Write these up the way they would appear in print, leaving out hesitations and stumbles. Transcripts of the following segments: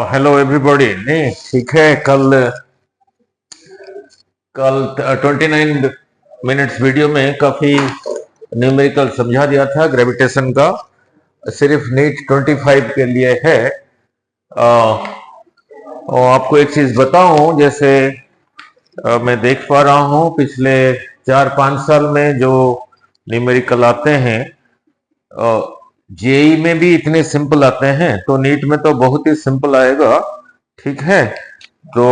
Hello everybody. नहीं ठीक है, कल कल 29 मिनट्स वीडियो में काफी न्यूमेरिकल समझा दिया था ग्रेविटेशन का। सिर्फ नीट 25 के लिए है। और आपको एक चीज बताऊं, जैसे मैं देख पा रहा हूं पिछले 4-5 साल में जो न्यूमेरिकल आते हैं, जेई में भी इतने सिंपल आते हैं, तो नीट में तो बहुत ही सिंपल आएगा। ठीक है, तो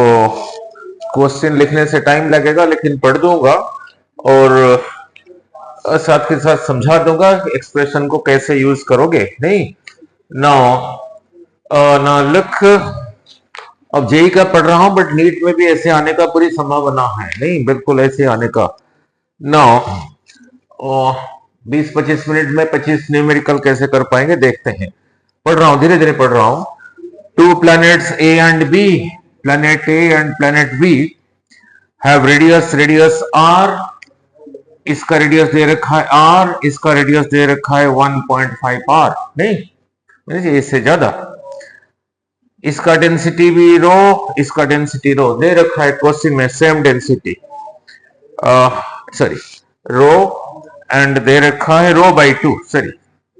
क्वेश्चन लिखने से टाइम लगेगा, लेकिन पढ़ दूंगा और साथ के साथ समझा दूंगा एक्सप्रेशन को कैसे यूज करोगे। नहीं ना लुक, अब जेई का पढ़ रहा हूं, बट नीट में भी ऐसे आने का पूरी संभावना है। नहीं, बिल्कुल ऐसे आने का। ना 20-25 मिनट में 25 न्यूमेरिकल कैसे कर पाएंगे, देखते हैं। पढ़ रहा हूं, धीरे धीरे पढ़ रहा हूं। 2 planets A and B, planet A and planet B have radius R। इसका रेडियस दे रखा है R, इसका रेडियस दे रखा है 1.5 R। नहीं, इससे ज्यादा। इसका डेंसिटी भी रो, इसका डेंसिटी रो दे रखा है क्वेश्चन में, same density, sorry rho, and दे रखा है रो बाई 2। सॉरी,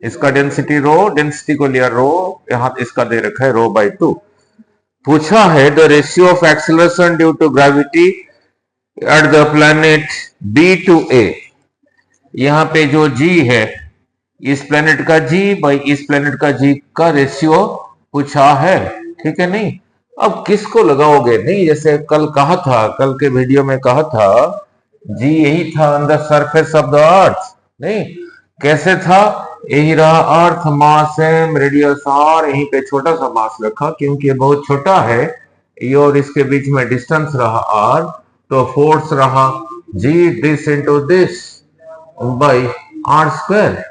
इसका डेंसिटी रो, डेंसिटी को लिया रो, यहां इसका दे रखा है रो बाई 2। पूछा है the ratio of acceleration due to gravity at the planet B to A. यहां पे जो जी है, इस प्लैनेट का जी बाई इस प्लैनेट का जी का रेशियो पूछा है। ठीक है, नहीं अब किसको लगाओगे? नहीं, जैसे कल कहा था, कल के वीडियो में कहा था, जी यही था on the surface of the अर्थ। नहीं, कैसे था? यही रहा earth, mass M, radius are, यहीं पे छोटा सा मास रखा क्योंकि ये बहुत छोटा है, ये और इसके बीच में डिस्टेंस रहा आर, तो फोर्स रहा G this into this by R square.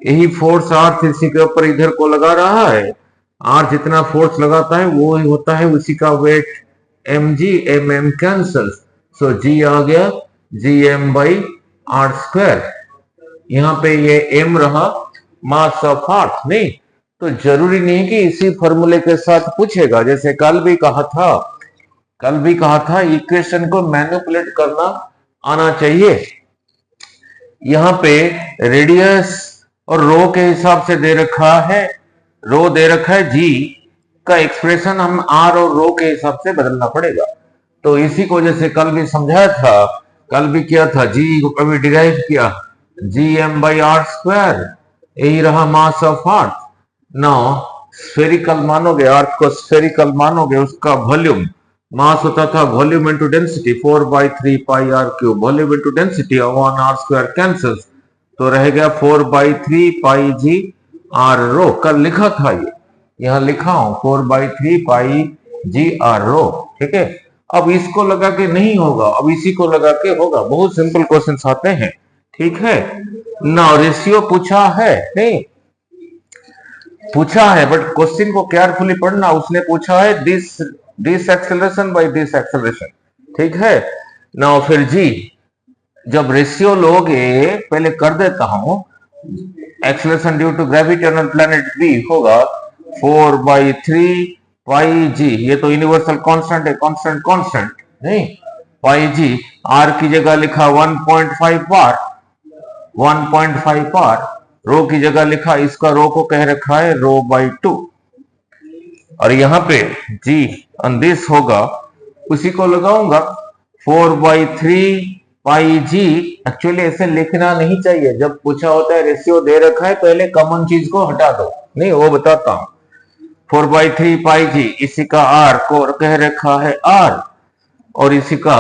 यही फोर्स अर्थ इसी के ऊपर इधर को लगा रहा है। आर जितना फोर्स लगाता है वो ही होता है उसी का weight M G, M M cancel, so G आ गया G M by R square. यहाँ पे ये एम रहा मास ऑफ अर्थ। नहीं, तो जरूरी नहीं कि इसी फॉर्मूले के साथ पूछेगा। जैसे कल भी कहा था इक्वेशन को मैनिपुलेट करना आना चाहिए। यहाँ पे रेडियस और रो के हिसाब से दे रखा है, रो दे रखा है, जी का एक्सप्रेशन हम आर और रो के हिसाब से बदलना पड़ेगा। तो इसी को जैसे कल भी समझाया था, कल भी किया था, जी को कभी डिराइव किया, G M by R square, यही रहा mass of earth. Now spherical मानोगे, अर्थ को स्फेरिकल मानोगे, उसका वॉल्यूम मास होता था volume into density, 4/3 pi R cube, volume into density 1 R square cancels, तो रह गया 4/3 पाई जी आर रो। कल लिखा था, ये यहां लिखा हूं 4/3 पाई जी आर रो। ठीक है, अब इसको लगा के नहीं होगा, अब इसी को लगा के होगा। बहुत सिंपल क्वेश्चंस आते हैं। ठीक है ना, रेशियो पूछा है, नहीं पूछा है, बट क्वेश्चन को केयरफुली पढ़ना। उसने पूछा है this acceleration by this acceleration. ठीक है ना, फिर जी जब रेशियो लोगे, पहले कर देता हूं, acceleration due to gravity on planet B होगा 4/3 पाई जी, ये तो यूनिवर्सल कांस्टेंट है, कांस्टेंट नहीं, पाई जी, आर की जगह लिखा 1.5 बार, 1.5 बार, रो की जगह लिखा, इसका रो को कह रखा है रो बाई 2, और यहां पे जी ऑन दिस होगा, उसी को लगाऊंगा 4/3 पाई जी। एक्चुअली ऐसे लिखना नहीं चाहिए, जब पूछा होता है रेशियो दे रखा है, पहले कॉमन चीज को हटा दो। नहीं, वो बताता हूं। 4/3 पाई जी, इसी का आर को कह रखा है आर, और इसी का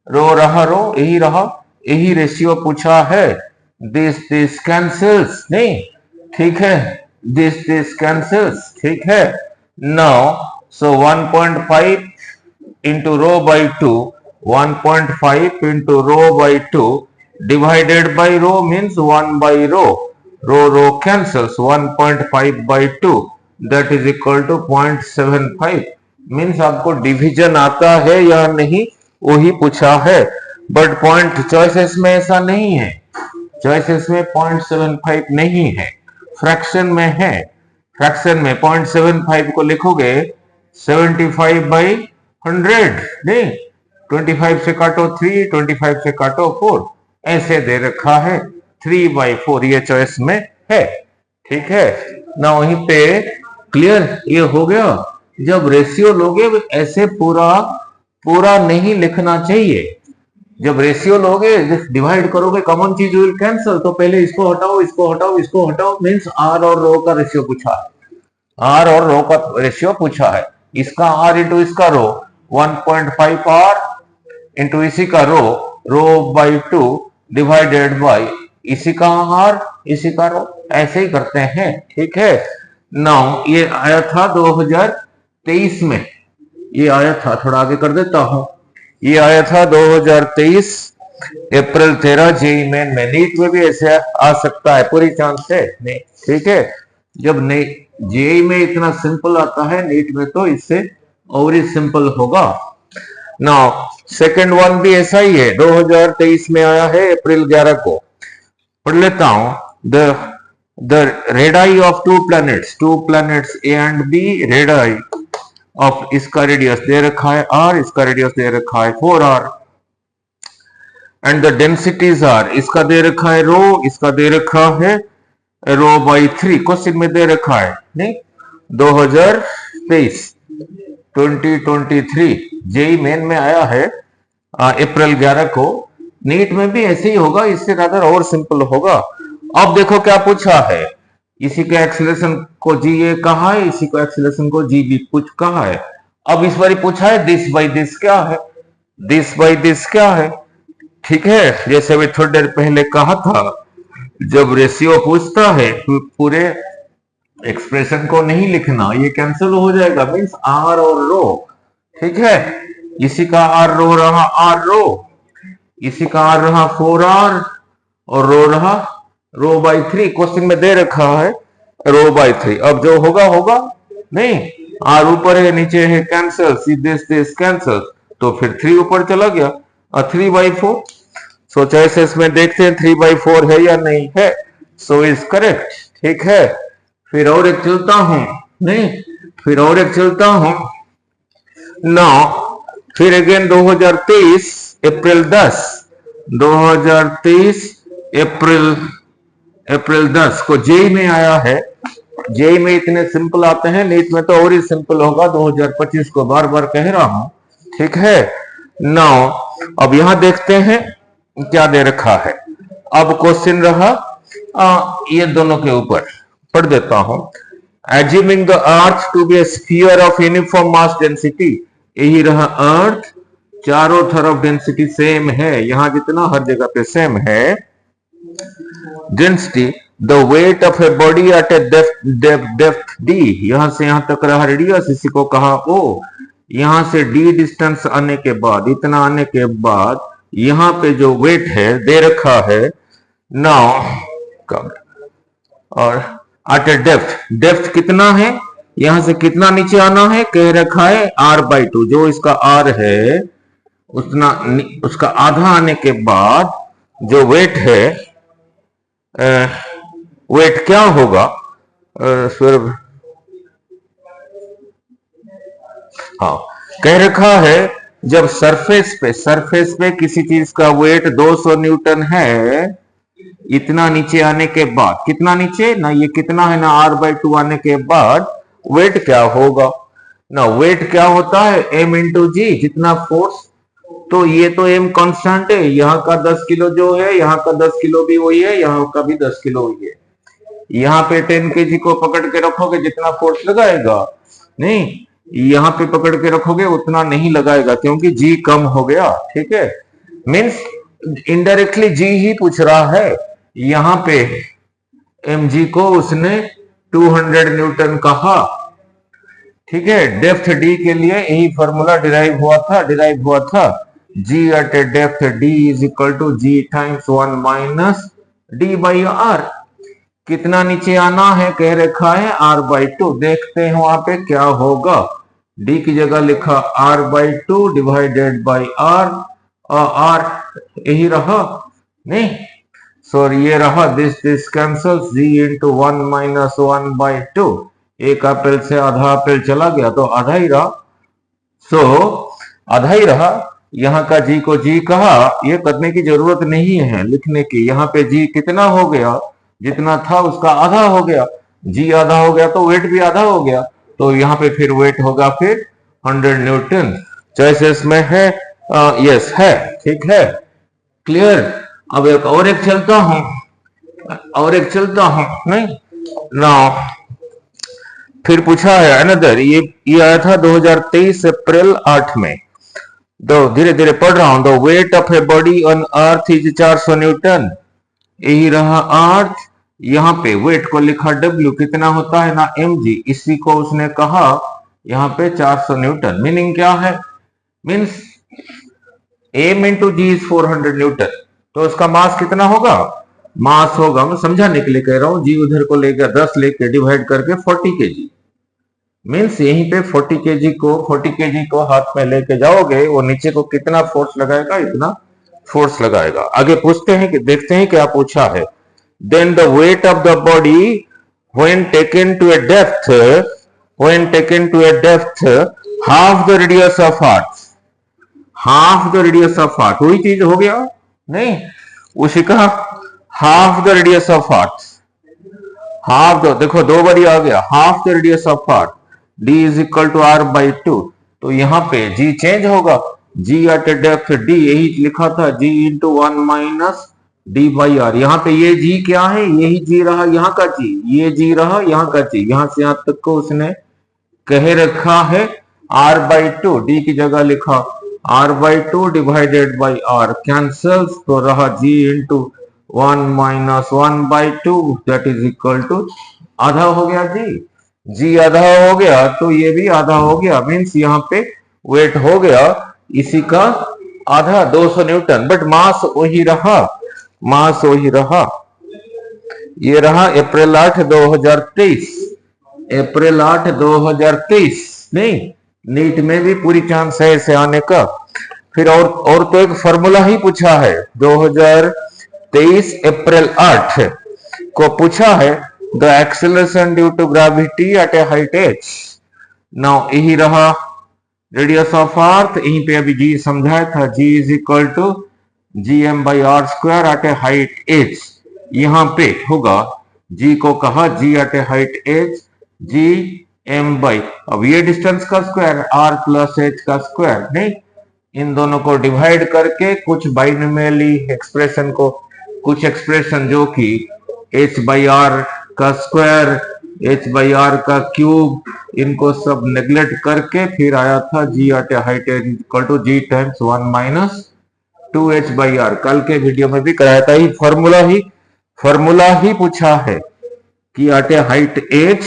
रो रहा रो, यही रहा, यही रेशियो पूछा है। दिस कैंसल्स, नहीं ठीक है, दिस कैंसल्स। ठीक है, now so 1.5 into rho by 2, 1.5 into rho by 2 divided by rho means 1 by rho, rho cancels, 1.5 by 2 that is equal to 0.75। Means आपको डिवीजन आता है या नहीं वही पूछा है, बट पॉइंट चॉइसेस में ऐसा नहीं है, चॉइसेस में 0.75 नहीं है, फ्रैक्शन में है, फ्रैक्शन में 0.75 को लिखोगे 75/100, नहीं 25 से काटो 3, 25 से काटो 4, ऐसे दे रखा है 3/4, ये चॉइस में है। ठीक है ना, वहीं पे क्लियर ये हो गया। जब रेशियो लोगे ऐसे पूरा नहीं लिखना चाहिए। जब रेशियो लोगे, डिवाइड करोगे, कॉमन चीज विल कैंसल, तो पहले इसको हटाओ, इसको हटाओ, इसको हटाओ, मींस आर और रो का रेशियो पूछा है, आर और रो का रेशियो पूछा है। इसका आर इंटू इसका रो 1.5 आर इंटू इसी का रो बाई 2 डिवाइडेड बाई इसी का आर इसी का रो, ऐसे ही करते हैं। ठीक है, नाउ ये आया था 2023 में, ये आया था, थोड़ा आगे कर देता हूं, ये आया था 2023 अप्रैल 13 जेई मेन में। नीट में भी ऐसे आ सकता है, पूरी चांस है नहीं। ठीक है, जब नहीं जेई में इतना सिंपल आता है, नीट में तो इससे और ही सिंपल होगा। नाउ सेकंड वन भी ऐसा ही है, 2023 में आया है अप्रैल 11 को। पढ़ लेता हूं, the radii of two planets A and B, radii of, इसका रेडियस दे रखा है r, इसका रेडियस दे रखा है 4r, and the densities are, इसका दे रखा है रो, इसका दे रखा है रो बाई 3, क्वेश्चन में दे रखा है नहीं 2023 2023 जेई मेन में आया है अप्रैल 11 को। नीट में भी ऐसे ही होगा, इससे ज्यादा और सिंपल होगा। अब देखो क्या पूछा है, इसी के एक्सीलरेशन को जी ए कहा है, इसी को एक्सीलरेशन को जी बी कुछ कहा है। अब इस बार पूछा है दिस बाई दिस क्या है, दिस बाई दिस क्या है। ठीक है, जैसे अभी थोड़ी देर पहले कहा था, जब रेशियो पूछता है तो पूरे एक्सप्रेशन को नहीं लिखना, ये कैंसिल हो जाएगा, मींस आर और रो। ठीक है, इसी का आर रो रहा आर रो, इसी का आर रहा 4r और रो रहा रो बाई 3, क्वेश्चन में दे रखा है रो बाई 3। अब जो होगा होगा नहीं, आर ऊपर है नीचे है, कैंसिल, दिस कैंसिल, तो फिर 3 ऊपर चला गया, 3/4। सो चॉइसेस में देखते हैं 3/4 है या नहीं है, सो इज करेक्ट। ठीक है, फिर और एक चलता हूं, नहीं फिर और एक चलता हूं ना, फिर अगेन 2023 अप्रैल 10, 2023 अप्रैल 10 को जेई में आया है। जेई में इतने सिंपल आते हैं, नीट में तो और ही सिंपल होगा, 2025 को बार बार कह रहा हूं। ठीक है, नाउ अब यहां देखते हैं क्या दे रखा है। अब क्वेश्चन रहा ये दोनों के ऊपर, पढ़ देता हूं। Assuming the earth to be a sphere of uniform mass density, यही रहा अर्थ, चारों तरफ डेंसिटी सेम है, यहां जितना हर जगह पे सेम है density. The weight of a body at a depth D, यहां से यहां तक रहा रेडियस, इसी को कहा ओ, यहां से डी डिस्टेंस आने के बाद, इतना आने के बाद यहां पे जो वेट है दे रखा है नाउ, और एट ए डेप्थ कितना है, यहां से कितना नीचे आना है, कह रखा है r/2, जो इसका r है उतना, उसका आधा आने के बाद जो वेट है, वेट क्या होगा, हाँ कह रखा है जब सरफेस पे किसी चीज का वेट 200 न्यूटन है, इतना नीचे आने के बाद, कितना नीचे ना, ये कितना है ना r/2 आने के बाद वेट क्या होगा ना, वेट क्या होता है m इंटू जी, जितना फोर्स, तो ये तो m कांस्टेंट है, यहाँ का 10 किलो जो है, यहाँ का 10 किलो भी वही है, यहाँ का भी 10 किलो वही है। यहाँ पे 10 kg को पकड़ के रखोगे जितना फोर्स लगाएगा, नहीं यहाँ पे पकड़ के रखोगे उतना नहीं लगाएगा, क्योंकि जी कम हो गया। ठीक है, मीन्स इनडायरेक्टली जी ही पूछ रहा है, यहाँ पे mg को उसने 200 न्यूटन कहा। ठीक है, डेप्थ डी के लिए यही फॉर्मूला डिराइव हुआ था, g at a depth d is equal to g times 1 minus d by r। कितना नीचे आना है कह रखा है r/2, देखते हैं वहां पे क्या होगा। d की जगह लिखा r/2 डिवाइडेड बाई r, और r यही रहा नहीं, सो ये रहा this cancels g into 1 minus 1/2। एक अप्रैल से आधा अप्रैल चला गया तो आधा ही रहा। सो आधा ही रहा। यहाँ का जी को जी कहा, ये करने की जरूरत नहीं है लिखने की। यहाँ पे जी कितना हो गया, जितना था उसका आधा हो गया। जी आधा हो गया तो वेट भी आधा हो गया। तो यहाँ पे फिर वेट होगा फिर 100 न्यूटन। चॉइसेस में है यस है, ठीक है, क्लियर। अब एक चलता हूं, नहीं ना। फिर पूछा है अनदर, ये आया था 2023 अप्रैल 8 में। दो धीरे धीरे पढ़ रहा हूं। The weight of a body on earth is 400 Newton. यही रहा अर्थ। यहाँ पे वेट को लिखा W, कितना होता है ना mg, इसी को उसने कहा यहाँ पे 400 न्यूटन। मीनिंग क्या है, means m into G is 400 newton. तो उसका मास कितना होगा, मास होगा, मैं समझाने के लिए कह रहा हूं, जी उधर को लेकर 10 लेके डिवाइड करके 40 केजी। मीन्स यहीं पे 40 केजी को हाथ में लेके जाओगे, वो नीचे को कितना फोर्स लगाएगा, इतना फोर्स लगाएगा। आगे पूछते हैं कि देखते हैं क्या पूछा है। Then the weight of the body when taken to a depth half the radius of earth, half the radius of earth, वही चीज हो गया नहीं, उसी का half the radius of earth. Half the, देखो दो बारी आ गया, half the radius of earth, D is equal to R by 2। तो यहाँ पे जी चेंज होगा, G at a depth D, यही लिखा था G into 1 minus D by R. यहाँ पे ये जी क्या है, यही जी रहा यहाँ का जी, ये जी रहा यहाँ का जी, यहाँ से यहाँ तक को उसने कह रखा है r बाई 2, डी की जगह लिखा r by 2 divided by r, cancels, तो रहा g into 1 minus 1/2, that is equal to आधा हो गया जी आधा हो गया तो ये भी आधा हो गया। मीन्स यहाँ पे वेट हो गया इसी का आधा, 200 न्यूटन, बट मास वही रहा, मास वही रहा। ये रहा अप्रैल 8 2023, अप्रैल 8 2023। नहीं, नीट में भी पूरी चांस है इसे आने का। फिर और तो एक फॉर्मूला ही पूछा है, 2023 अप्रैल 8 को पूछा है, the acceleration due to gravity at a height h। Now यही रहा रेडियस ऑफ अर्थ, यहीं पे अभी जी समझाया था, g is equal to gm by R square at a height h। यहाँ पे होगा, g को कहा g at a height h, g m by, अब ये डिस्टेंस का स्क्वायर r प्लस h का स्क्वायर, नहीं, इन दोनों को डिवाइड करके कुछ बाइनोमियली एक्सप्रेशन को, कुछ एक्सप्रेशन जो कि h बाई आर का स्क्वायर, h बाई आर का क्यूब, इनको सब नेग्लेक्ट करके फिर आया था g at a height equal to g times 1 minus 2h by R. कल के वीडियो में भी कराया था, ही फॉर्मूला ही पूछा है कि at a height h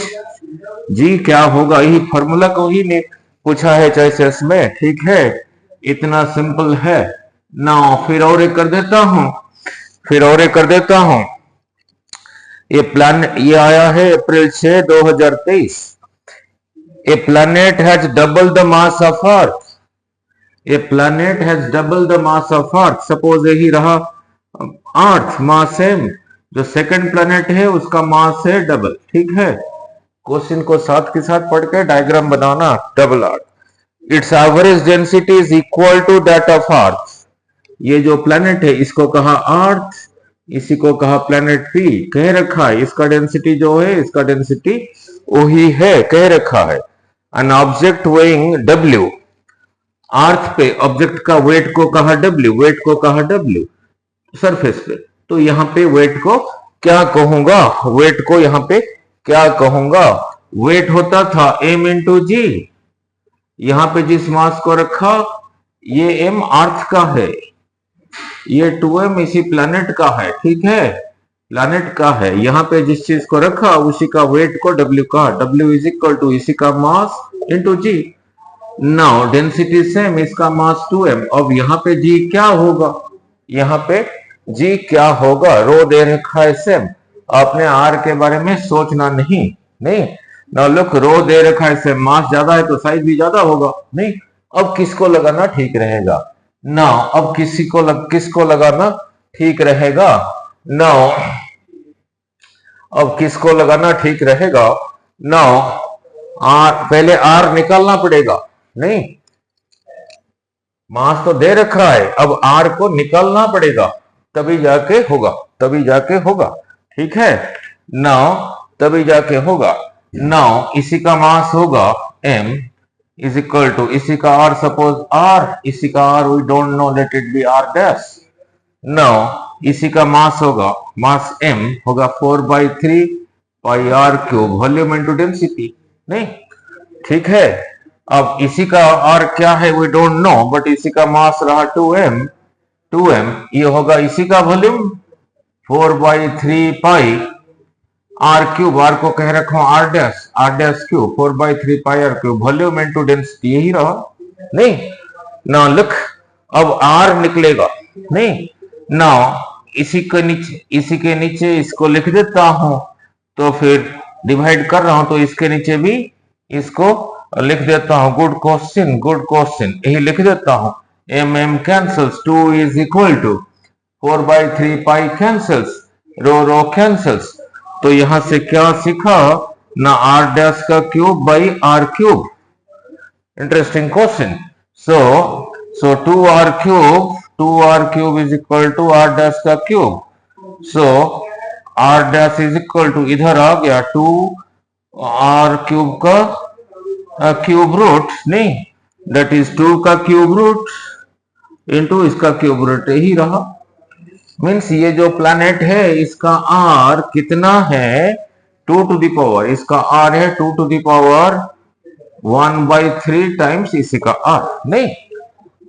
g क्या होगा, यही फॉर्मूला को ही ने पूछा है चॉइसेस में, ठीक है, इतना सिंपल है ना। फिर और एक कर देता हूं, ये प्लान, ये आया है April 6 2023। A planet has double the mass of earth, a planet has double the mass of earth. Suppose यही रहा अर्थ, मास सेम, जो सेकंड प्लैनेट है उसका मास है डबल, ठीक है। क्वेश्चन को साथ के साथ पढ़ के डायग्राम बनाना, double earth, it's average density is equal to that of earth. ये जो प्लैनेट है इसको कहा अर्थ, इसी को कहा प्लैनेट पी, कह रखा है इसका डेंसिटी जो है, इसका डेंसिटी वही है, कह रखा है। एन ऑब्जेक्ट वेइंग डब्ल्यू, अर्थ पे ऑब्जेक्ट का वेट को कहा डब्ल्यू, वेट को कहा डब्ल्यू सरफेस पे। तो यहाँ पे वेट को क्या कहूंगा, वेट को यहाँ पे क्या कहूंगा, वेट होता था m इंटू जी। यहाँ पे जिस मास को रखा, ये m अर्थ का है, ये 2m इसी प्लैनेट का है, ठीक है, प्लैनेट का है। यहाँ पे जिस चीज को रखा उसी का वेट को w कहा, w इज इक्वल टू इसी का मास इंटू जी। नाउ डेंसिटी सेम, इसका मास 2m। अब यहाँ पे g क्या होगा, यहाँ पे g क्या होगा, रो दे रखा है सेम, आपने r के बारे में सोचना नहीं, ना लुक, रो दे रखा है सेम, मास ज्यादा है तो साइज भी ज्यादा होगा, नहीं। अब किसको लगाना ठीक रहेगा ना, अब किसको लगाना ठीक रहेगा, नाउ अब किसको लगाना ठीक रहेगा? नाउ आर, पहले आर निकालना पड़ेगा, नहीं मास तो दे रखा है, अब आर को निकालना पड़ेगा, तभी जाके होगा, तभी जाके होगा, ठीक है। नाउ तभी जाके होगा। नाउ इसी का मास होगा m इज इक्वल टू इसी का r, सपोज r, इसी का r we don't know, let it be r dash. Now इसी का मास होगा, मास m होगा 4/3 pi r cube, volume into density, नहीं ठीक है। अब इसी का r क्या है वी डोंट नो, बट इसी का मास रहा 2m, ये होगा इसी का volume 4/3 pi R cube, R को कह रखा हूं R dash cube, 4/3 pi R cube, volume into density, यही रहा, नहीं ना लिख। अब आर निकलेगा, नहीं ना इसी के नीचे इसको लिख देता हूं, तो फिर डिवाइड कर रहा हूं तो इसके नीचे भी इसको लिख देता हूं। गुड क्वेश्चन, यही लिख देता हूं। m cancels, 2 is equal to 4/3 pi cancels, rho cancels, तो यहां से क्या सीखा ना, आर डैश का cube by R cube, interesting question. So 2r cube is equal to R dash का cube, so R dash is equal to, इधर आ गया 2r क्यूब का क्यूब रूट, नहीं दैट इज 2 का क्यूब रूट इंटू इसका cube root, यही रहा। मीन्स ये जो प्लैनेट है इसका आर कितना है 2 टू द पावर, इसका आर है 2 टू द पावर 1/3 टाइम्स इसी का आर, नहीं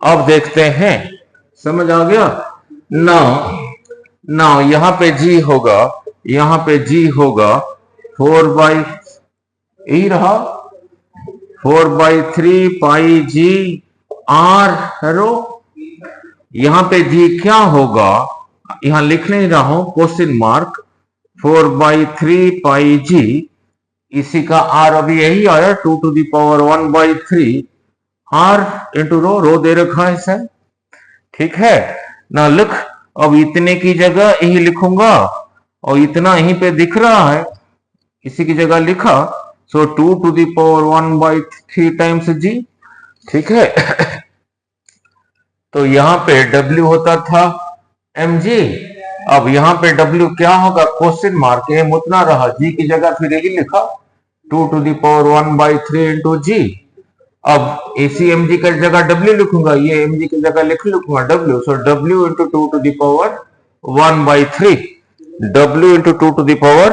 अब देखते हैं, समझ आ गया। नाउ यहां पे जी होगा, यहां पे जी होगा 4 यही रहा 4/3 पाई जी आर हेरो, यहां पे जी क्या होगा, यहां लिख नहीं रहा हूं क्वेश्चन मार्क, 4/3 पाई जी, इसी का आर अभी यही आया 2 to the power 1/3 R into rho दे रखा है सर, ठीक है ना लिख। अब इतने की जगह यही लिखूंगा, और इतना यहीं पे दिख रहा है, इसी की जगह लिखा, सो 2 टू द पावर 1/3 टाइम्स जी, ठीक है। तो यहां पे W होता था mg, अब यहां पे W क्या होगा क्वेश्चन मार्क, एम उतना रहा, जी की जगह फिर यही लिखा 2 टू द पावर 1/3 इंटू जी। अब एसी mg की जगह W लिखूंगा, ये mg की जगह लिखूंगा W, so W into 2 to the power 1/3, W into 2 to the power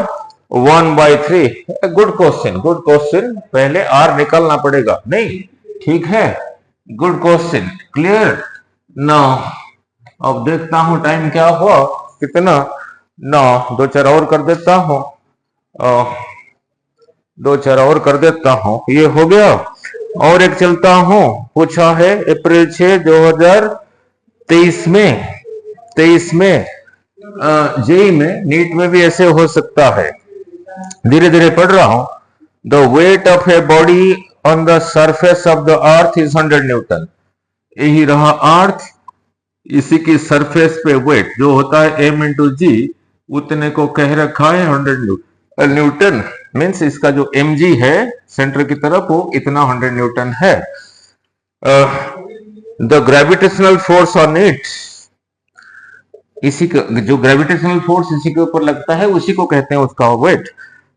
1/3। Good question, पहले R निकालना पड़ेगा, नहीं ठीक है, गुड क्वेश्चन, क्लियर। नाउ अब देखता हूं टाइम क्या हुआ, कितना, ना 2-4 और कर देता हूं, 2-4 और कर देता हूं, ये हो गया। और एक चलता हूं, पूछा है अप्रैल 6 2023 में जेई में, नीट में भी ऐसे हो सकता है, धीरे धीरे पढ़ रहा हूं। The weight of a body on the surface of the earth is 100 Newton, यही रहा अर्थ, इसी की सरफेस पे वेट जो होता है m इंटू जी, उतने को कह रखा है 100 न्यूटन, मीन्स इसका जो mg है सेंटर की तरफ वो इतना 100 न्यूटन है। The gravitational force on it, इसी का जो ग्रेविटेशनल फोर्स इसी के ऊपर लगता है उसी को कहते हैं उसका weight.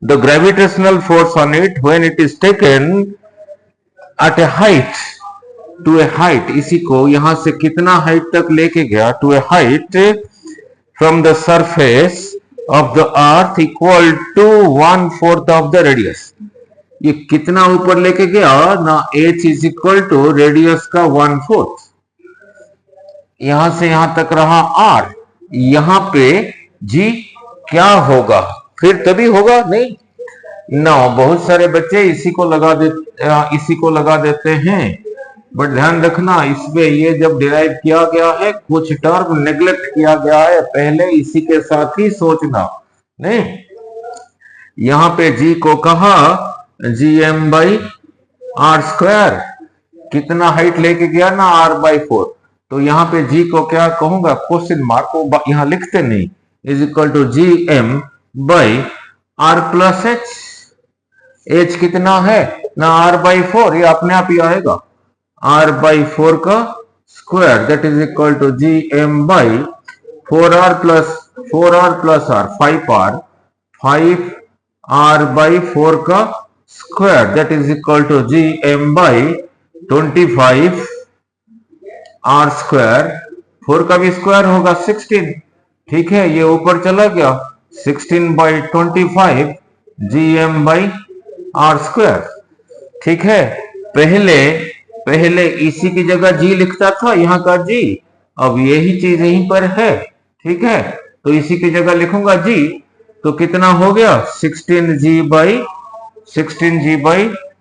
The gravitational force on it when it is taken at a height, to a height, इसी को यहां से कितना हाइट तक लेके गया, to a height from the surface of the earth equal to 1/4 of the radius, ये कितना ऊपर लेके गया ना, h is equal to radius का 1/4, यहां से यहां तक रहा r, यहां पे g क्या होगा, फिर तभी होगा, नहीं ना। बहुत सारे बच्चे इसी को लगा देते हैं, बट ध्यान रखना इसमें ये जब डिराइव किया गया है कुछ टर्म नेग्लेक्ट किया गया है, पहले इसी के साथ ही सोचना, नहीं यहां पे जी को कहा gm/r², कितना हाइट लेके गया ना r/4, तो यहां पे जी को क्या कहूंगा क्वेश्चन मार्क को यहां लिखते नहीं, is equal to G M by R plus H. H कितना है ना, आर बाई 4, ये अपने आप ही आएगा, आर बाई 4 का square that is equal to G M by 4r plus R 5r 5r by 4 का square that is equal to G M by 25 R square, 4 का भी स्क्वायर होगा 16, ठीक है, ये ऊपर चला गया 16 by 25 G M by R square, ठीक है। पहले इसी की जगह जी लिखता था, यहाँ का जी, अब यही चीज यहीं पर है, ठीक है, तो इसी की जगह लिखूंगा जी, तो कितना हो गया 16g बाई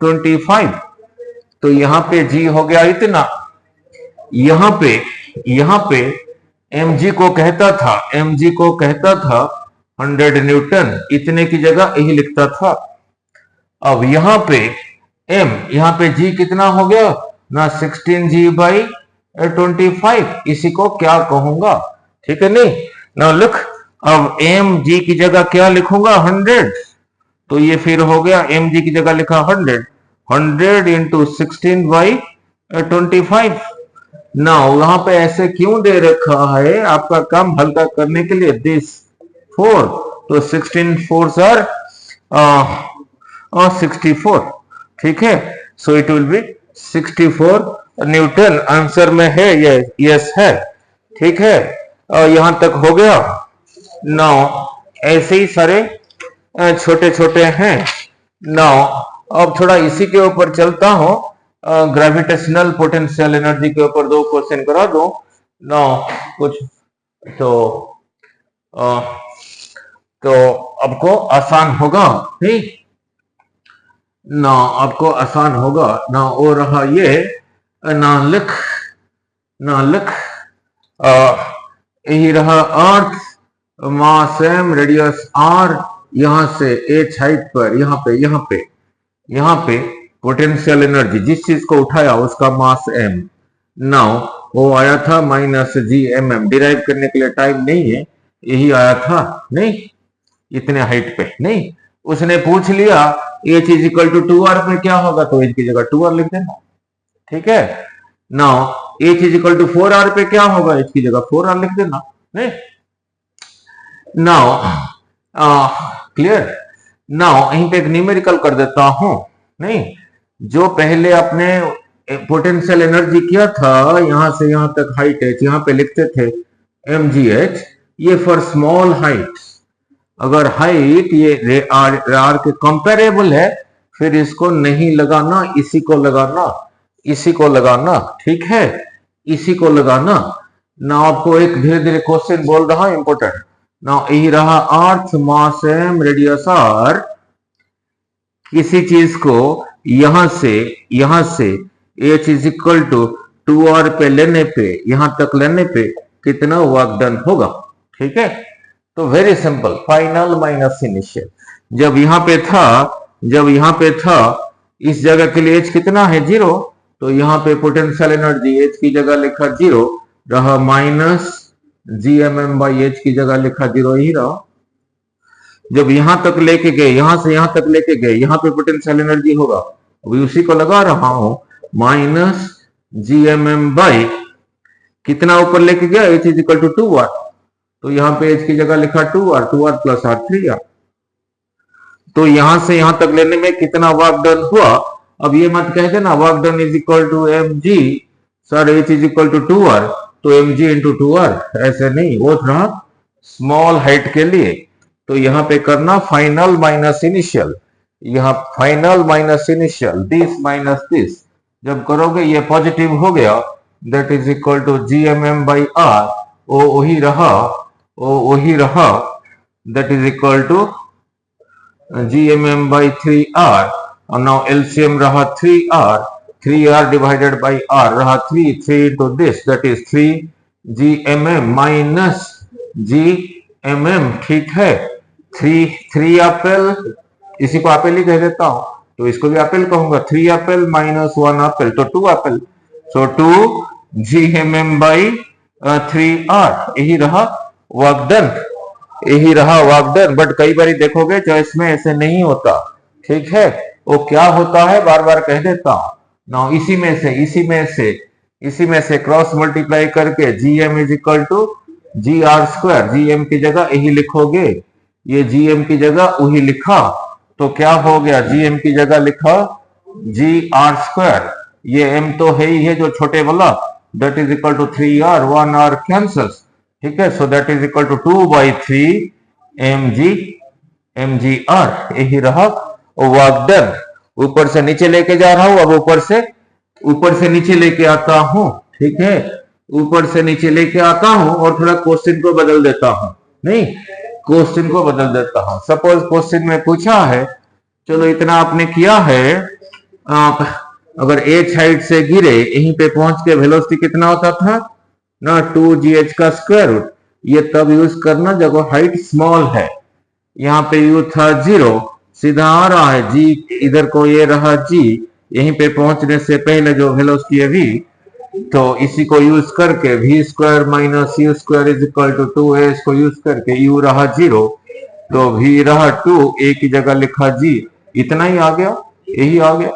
25, तो यहाँ पे जी हो गया इतना। यहाँ पे mg को कहता था 100 न्यूटन, इतने की जगह यही लिखता था। अब यहाँ पे g कितना हो गया ना 16g बाई 25, इसी को क्या कहूंगा, ठीक है नहीं ना, लिख। अब mg की जगह क्या लिखूंगा 100, तो ये फिर हो गया mg की जगह लिखा 100 इंटू 16 बाई 25। ना वहां पे ऐसे क्यों दे रखा है, आपका काम हल्का करने के लिए, दिस 4, तो 16 4s आर 64, ठीक है, so it will be 64 Newton, answer में है ये, यस है, ठीक है। यहां तक हो गया। नाउ ऐसे ही सारे छोटे छोटे हैं। नाउ अब थोड़ा इसी के ऊपर चलता हूं, ग्रेविटेशनल पोटेंशियल एनर्जी के ऊपर 2 क्वेश्चन करा दो। नाउ कुछ तो आपको आसान होगा, ठीक ना, आपको आसान होगा ना। वो रहा ये, ना लिख यही रहा अर्थ, मास m, रेडियस r, यहां से h हाइट पर, यहाँ पे पोटेंशियल एनर्जी, जिस चीज को उठाया उसका मास m। नाउ वो आया था -gmm, डिराइव करने के लिए टाइम नहीं है, यही आया था, नहीं इतने हाइट पे नहीं। उसने पूछ लिया h is equal to 2r पे क्या होगा, तो h की जगह 2r लिख देना, ठीक है। Now h is equal to 4r पे क्या होगा, h की जगह 4r लिख देना, नहीं। Now clear. नाउ यहीं पे एक न्यूमेरिकल कर देता हूं, नहीं, जो पहले अपने पोटेंशियल एनर्जी किया था, यहां से यहां तक हाइट h, यहां पे लिखते थे mgh, ये फॉर स्मॉल हाइट, अगर हाइट ये आर के कंपेरेबल है, फिर इसको नहीं लगाना, इसी को लगाना, ठीक है, इसी को लगाना ना। आपको एक धीरे धीरे क्वेश्चन बोल रहा है इंपोर्टेंट ना, यही रहा अर्थ, मास m, रेडियस r, किसी चीज को यहां से h is equal to 2r पे लेने पे, यहां तक लेने पे कितना वर्क डन होगा, ठीक है। तो very simple, final minus initial. जब यहाँ पे था इस जगह के लिए h कितना है 0, तो यहाँ पे पोटेंशियल एनर्जी h की जगह लिखा 0 रहा, -gmm बाई h की जगह लिखा 0 ही रहा। जब यहां तक लेके गए, यहां से यहां तक लेके गए, यहां पे पोटेंशियल एनर्जी होगा, अभी उसी को लगा रहा हूं, -gmm बाई कितना ऊपर लेके गया, h is equal to 2r, तो यहां पे h की जगह लिखा 2r प्लस r 3r, तो यहां से यहां तक लेने में कितना वर्क डन हुआ। अब ये मत कह देना work done is equal to mg, sir h is equal to 2r, तो mg इंटू 2r, ऐसे नहीं, वो रहा स्मॉल हाइट के लिए। तो यहाँ पे करना फाइनल माइनस इनिशियल, यहाँ final minus initial, this minus this, जब करोगे ये पॉजिटिव हो गया, that is equal to gmm by r, वही रहा, that is equal to gmm by 3r, और नाउ एलसीएम रहा 3r डिवाइडेड बाई r रहा 3 into this, that is 3gmm minus gmm, ठीक है। 3 एप्पल, इसी को एप्पल ही कह देता हूं, तो इसको भी एप्पल कहूंगा, 3 एप्पल माइनस 1 एप्पल, तो 2 Apple, so 2 gmm by 3r, यही रहा वर्क डन। यही रहा वर्क डन। बट कई बार देखोगे चॉइस में ऐसे नहीं होता, ठीक है। वो क्या होता है बार बार कह देता हूं ना, इसी में से क्रॉस मल्टीप्लाई करके GM is equal to GR²। GM की जगह यही लिखोगे, ये GM की जगह वही लिखा तो क्या हो गया, GM की जगह लिखा GR²। ये M तो है ही है जो छोटे वाला, that is equal to 3R, 1R cancels, ठीक है। So that is equal to 2/3 mgr। यही रहा वर्क डन। ऊपर से नीचे लेके जा रहा हूं, अब ऊपर से नीचे लेके आता हूं, ठीक है। ऊपर से नीचे लेके आता हूं और थोड़ा क्वेश्चन को बदल देता हूं, नहीं क्वेश्चन को बदल देता हूं। सपोज क्वेश्चन में पूछा है, चलो इतना आपने किया है, आप अगर h हाइट से गिरे यहीं पे पहुंच के वेलोसिटी कितना होता था ना, 2gh का स्क्वायर रूट। ये तब यूज करना जब हाइट स्मॉल है। यहाँ पे u था 0, सीधा आ रहा है g, इधर को ये रहा g, यहीं पे पहुंचने से पहले जो वेलोसिटी है v, तो इसी को यूज करके v² minus u² is equal to 2a को यूज करके u रहा 0 तो v रहा 2, a की जगह लिखा g। इतना ही आ गया, यही आ गया।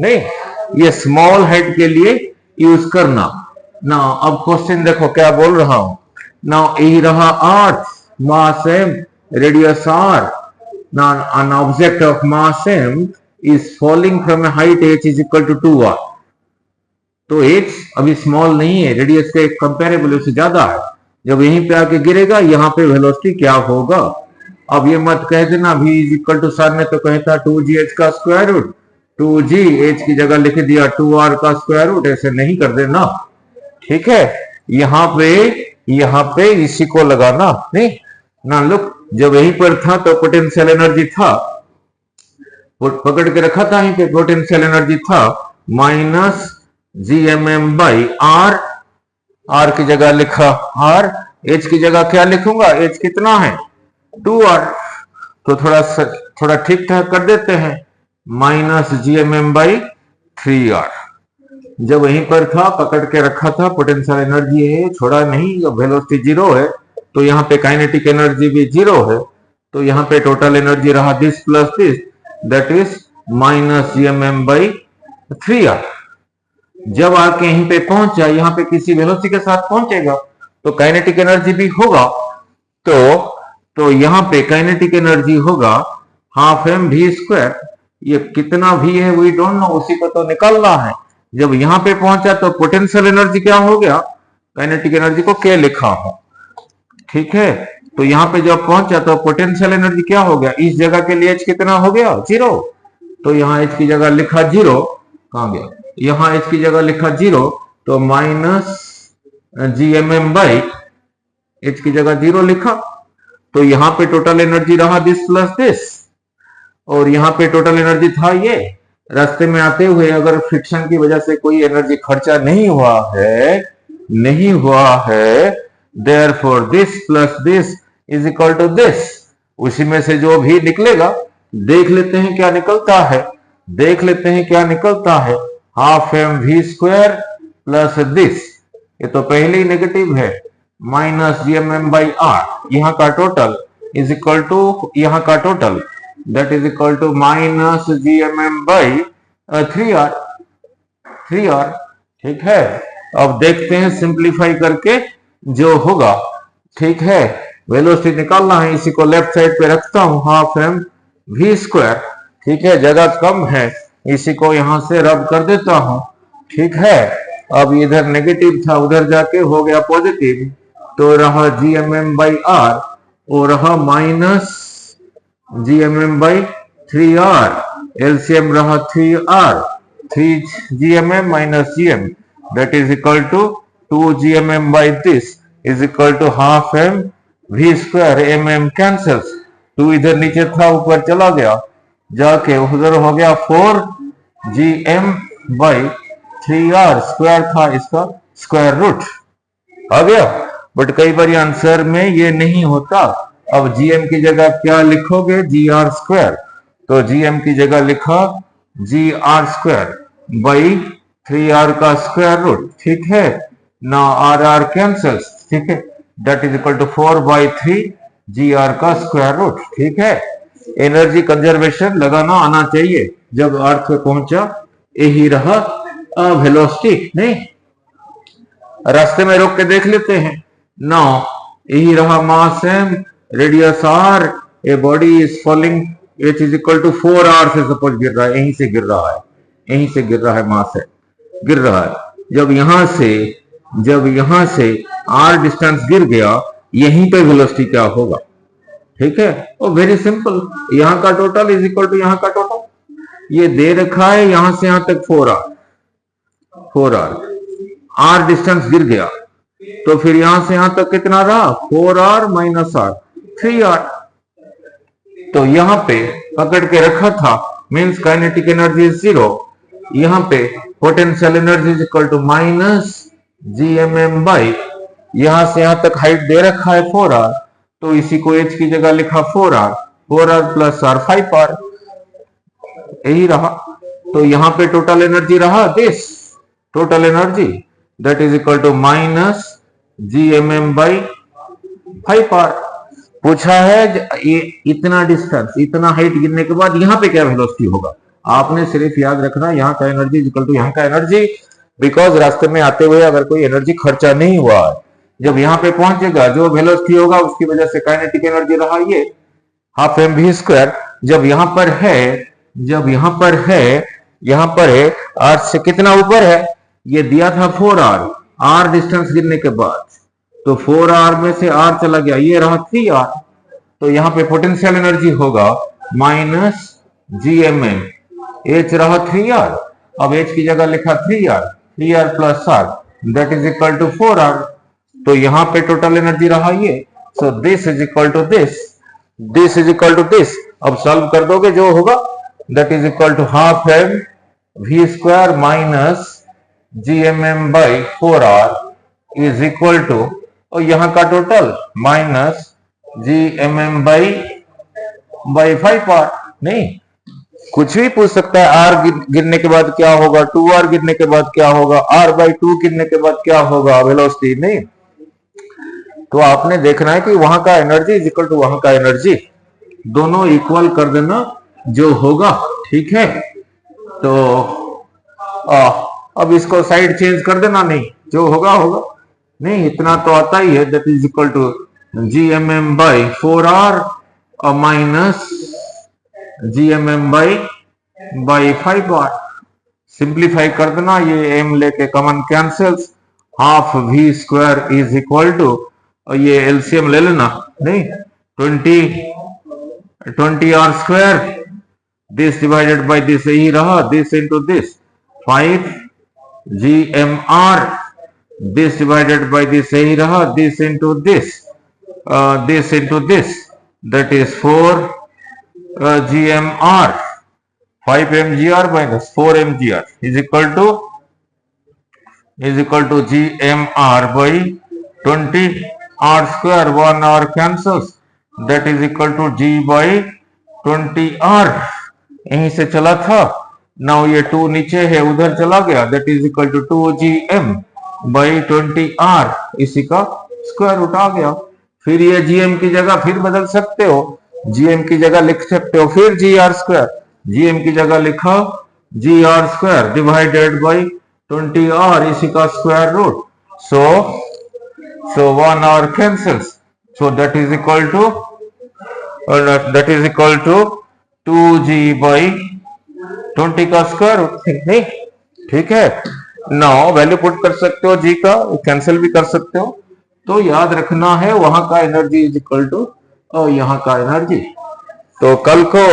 नहीं, ये स्मॉल हेड के लिए यूज करना ना। अब क्वेश्चन देखो क्या बोल रहा हूं ना, यही रहा earth, mass m, radius r। now an object of mass m is falling from a height h is equal to 2r। तो h अभी स्मॉल नहीं है, रेडियस के कंपेरेबल से ज्यादा है। जब यहीं पे आके गिरेगा यहाँ पे वेलोसिटी क्या होगा। अब ये मत कह देना v is equal to, sir ने तो कहता 2gh का स्क्वायर रूट, 2g h की जगह लिख दिया 2r का स्क्वायर रूट, ऐसे नहीं कर देना, ठीक है। यहाँ पे इसी को लगाना, नहीं ना। लुक, जब यहीं पर था तो पोटेंशियल एनर्जी था, पकड़ के रखा था, यहीं पे पोटेंशियल एनर्जी था माइनस GMM/r। r की जगह लिखा r, h की जगह क्या लिखूंगा, h कितना है 2r। तो थोड़ा ठीक ठाक कर देते हैं, माइनस GMM/3r। जब वहीं पर था, पकड़ के रखा था, पोटेंशियल एनर्जी है, छोड़ा नहीं, वेलोसिटी 0 है तो यहाँ पे काइनेटिक एनर्जी भी 0 है। तो यहाँ पे टोटल एनर्जी रहा this plus this, that is minus GMM/3r। जब आके यहीं पे पहुंचा, यहाँ पे किसी वेलोसिटी के साथ पहुंचेगा तो काइनेटिक एनर्जी भी होगा। तो यहाँ पे काइनेटिक एनर्जी होगा हाफ mv²। ये कितना भी है वी डोंट नो, उसी को तो निकालना है। जब यहाँ पे पहुंचा तो पोटेंशियल एनर्जी क्या हो गया, काइनेटिक एनर्जी को k लिखा हूं, ठीक है। तो यहाँ पे जब पहुंचा तो पोटेंशियल एनर्जी क्या हो गया, इस जगह के लिए h कितना हो गया 0। तो यहाँ h की जगह लिखा 0, कहां गया, यहाँ h की जगह लिखा 0 तो माइनस GMM/h की जगह 0 लिखा। तो यहाँ पे टोटल एनर्जी रहा दिस प्लस दिस, और यहाँ पे टोटल एनर्जी था ये। रास्ते में आते हुए अगर फ्रिक्शन की वजह से कोई एनर्जी खर्चा नहीं हुआ है, therefore this plus this is equal to this. उसी में से जो भी निकलेगा देख लेते हैं क्या निकलता है, हाफ mv² प्लस दिस, ये तो पहले ही नेगेटिव है, माइनस GMM/r। यहाँ का टोटल इज इक्वल टू, यहाँ का total that is equal to minus GMM/3r, ठीक है। अब देखते हैं सिंप्लीफाई करके जो होगा, ठीक है। वेलोसिटी निकालना है, इसी को लेफ्ट साइड पे रखता हूं, हाफ mv², ठीक है। जगह कम है, इसी को यहां से रब कर देता हूं, ठीक है। अब इधर नेगेटिव था, उधर जाके हो गया पॉजिटिव, तो रहा GMM/r और रहा माइनस GMM/3r। एलसीएम रहा 3r, 3 minus GM, that is equal to 2 GMM/this is equal to half mv²। mm cancels, 2 इधर नीचे था ऊपर चला गया, जाके उधर हो गया 4 GM/3r, स्क्वायर था इसका स्क्वायर रूट आ गया। बट कई बार आंसर में ये नहीं होता। अब GM की जगह क्या लिखोगे, GR², तो GM की जगह लिखा GR²/3r का स्क्वायर रूट, ठीक है ना। r कैंसल्स, ठीक है, that is equal to 4/3 GR का स्क्वायर रूट। ठीक है, एनर्जी कंजर्वेशन लगाना आना चाहिए। जब अर्थ पे पहुंचा, यही रहा वेलोसिटी। नहीं, रास्ते में रोक के देख लेते हैं। नाउ यही रहा mass m, radius r, a body is falling h is equal to 4r से सपोज गिर रहा है, यहीं से गिर रहा है, यहीं से गिर रहा है, मास है, गिर रहा है। जब यहां से r डिस्टेंस गिर गया, यहीं पे वेलोसिटी क्या होगा? ठीक है, और वेरी सिंपल, यहां का टोटल इज इक्वल टू यहां का टोटल। ये दे रखा है यहां से यहां तक 4r, r डिस्टेंस गिर गया, तो फिर यहां से यहां तक कितना रहा? 4r minus r, 3r। तो यहां पे पकड़ के रखा था, मीन्स काइनेटिक एनर्जी इज 0। यहां पे potential energy is equal to minus gmm by, यहां से यहां तक हाइट दे रखा है 4r, तो इसी को h की जगह लिखा 4r प्लस r 5r, यही रहा। तो यहां पे टोटल एनर्जी रहा this, total energy that is equal to minus gmm by 5r। पूछा है ये इतना डिस्टेंस, इतना हाइट गिरने के बाद यहां पे क्या वेलोसिटी होगा? आपने सिर्फ याद रखना यहां का एनर्जी इज इक्वल टू यहां का एनर्जी, बिकॉज रास्ते में आते हुए अगर कोई एनर्जी खर्चा नहीं हुआ है, जब यहां पे पहुंचेगा जो वेलोसिटी होगा उसकी वजह से काइनेटिक एनर्जी रहा ये हाफ mv²। जब यहां पर है r से कितना ऊपर है? ये दिया था 4r, r डिस्टेंस गिरने के बाद, तो 4r में से r चला गया, ये रहा 3r। तो यहां पे पोटेंशियल एनर्जी होगा माइनस gmm, h रहा 3r, अब h की जगह लिखा 3r plus r that is equal to 4r। तो यहां पे टोटल एनर्जी रहा ये, so this is equal to this is equal to this. अब सॉल्व कर दोगे जो होगा that is equal to half mv² minus gmm by 4r is equal to, और यहां का total minus gmm by 5r। नहीं, कुछ भी पूछ सकता है, r गिरने के बाद क्या होगा, 2r गिरने के बाद क्या होगा, r/2 गिरने के बाद क्या होगा वेलोसिटी। नहीं, तो आपने देखना है कि वहां का एनर्जी इज इक्वल टू वहां का एनर्जी, दोनों इक्वल कर देना जो होगा। ठीक है, तो अब इसको साइड चेंज कर देना, नहीं जो होगा होगा। नहीं, इतना तो आता ही है, that is equal to gmm by 4r minus gmm by 5r। Simplify कर देना, ये m लेके common cancels, half v² is equal to, और ये एलसीएम ले लेना, नहीं 20r², this divided by this, यही रहा, this into this 5 gmr, this divided by this, यही रहा, this into this that is 4 gmr, 5 mgr minus 4 mgr is equal to gmr by 20r², 1r cancels, that is equal to g by 20r, यहीं से चला था। Now ये 2 नीचे है, उधर चला गया, that is equal to 2gm by 20r, इसी का स्क्वायर रूट आ गया। फिर ये gm की जगह फिर बदल सकते हो, gm की जगह लिख सकते हो फिर gr², gm की जगह लिखा gr² डिवाइडेड बाई 20r, इसी का square root, so 1r cancels, so that is equal to 2g by 20 का स्क्वायर रूट। नहीं, ठीक है, नाउ वैल्यू पुट कर सकते हो g का, कैंसिल भी कर सकते हो। तो याद रखना है वहां का एनर्जी इज इक्वल टू यहाँ का एनर्जी। तो कल को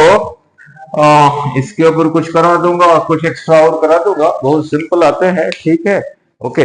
इसके ऊपर कुछ करा दूंगा और कुछ एक्स्ट्रा और करा दूंगा, बहुत सिंपल आते हैं। ठीक है, ओके।